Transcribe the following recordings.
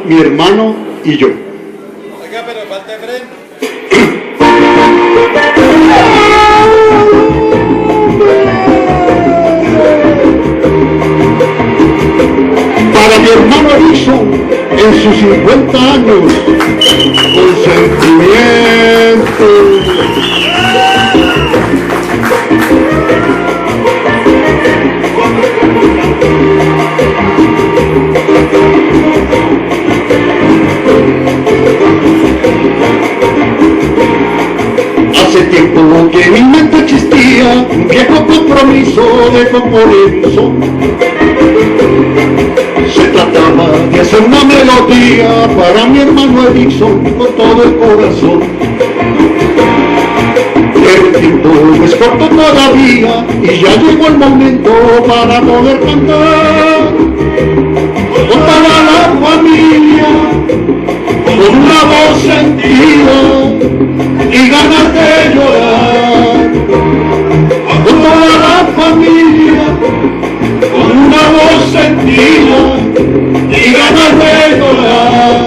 mi hermano y yo. Oiga, pero falta Efren. Para mi hermano Edison, en sus 50 años, con sentimiento. Hace tiempo que en mi mente existía un viejo compromiso de componer un son. Se trataba de hacer una melodía para mi hermano Edison con todo el corazón. Pero el tiempo es corto todavía y ya llegó el momento para poder cantar con toda la familia, con una voz sentida y ganas de llorar, con toda la familia, con una voz sentida y ganas de llorar.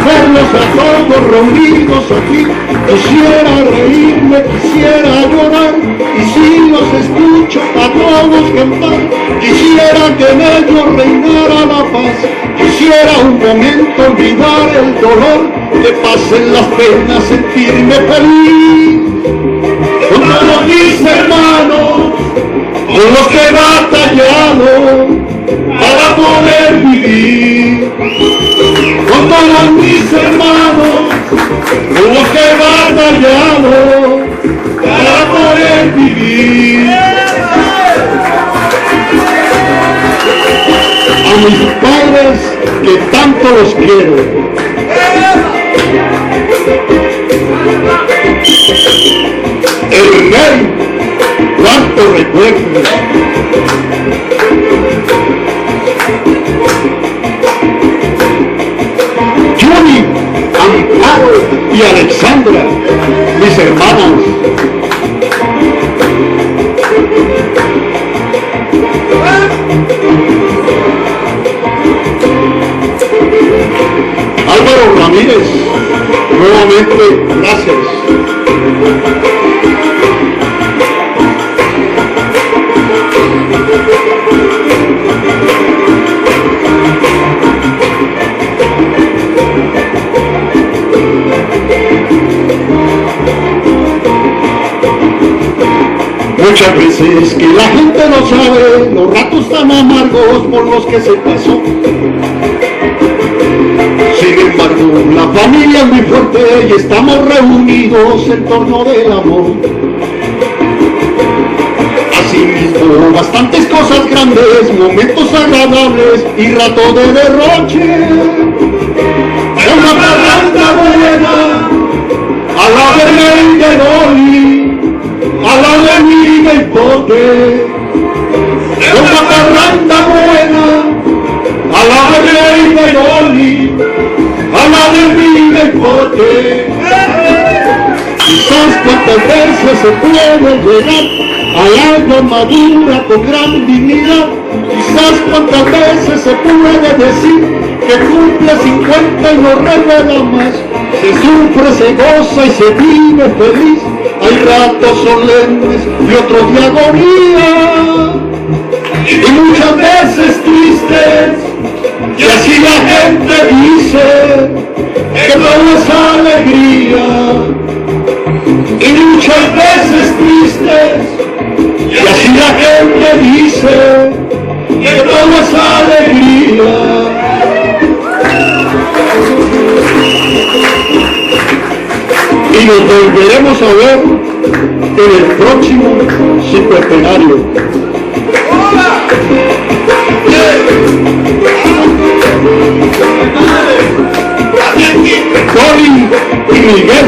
Verlos a todos reunidos aquí, quisiera reírme, quisiera llorar, y si los escucho a todos cantar, quisiera que en ellos reinara la paz, quisiera un momento olvidar el dolor, que pasen las penas, sentirme feliz, con todos mis hermanos, con los que he batallado para poder vivir, con todos mis hermanos, con los que he batallado para poder vivir. A mis padres que tanto los quiero, el rey, cuánto recuerdo. Juni, Amparo y Alexandra, mis hermanas. Álvaro Ramírez, nuevamente gracias. Muchas veces que la gente no sabe los ratos tan amargos por los que se pasó. Sin embargo, la familia es muy fuerte y estamos reunidos en torno del amor. Asimismo, bastantes cosas grandes, momentos agradables y rato de derroche. Es una parranda buena, a la de Rey de Dolly, a la de Miga y Pote. Es una parranda buena, a la de Rey de Dolly, a la de Miga y Pote. Quizás cuántas veces se puede llegar al alma madura con gran dignidad. Quizás cuántas veces se puede decir que cumple 50 y no revela más. Se sufre, se goza y se vive feliz. Hay ratos solemnes y otros de agonía, y muchas veces tristes, y así la gente dice que todo es alegría. Y muchas veces tristes, y así la gente dice que todo es alegría. Y nos volveremos a ver en el próximo cincuentenario. Dolly y Miguel.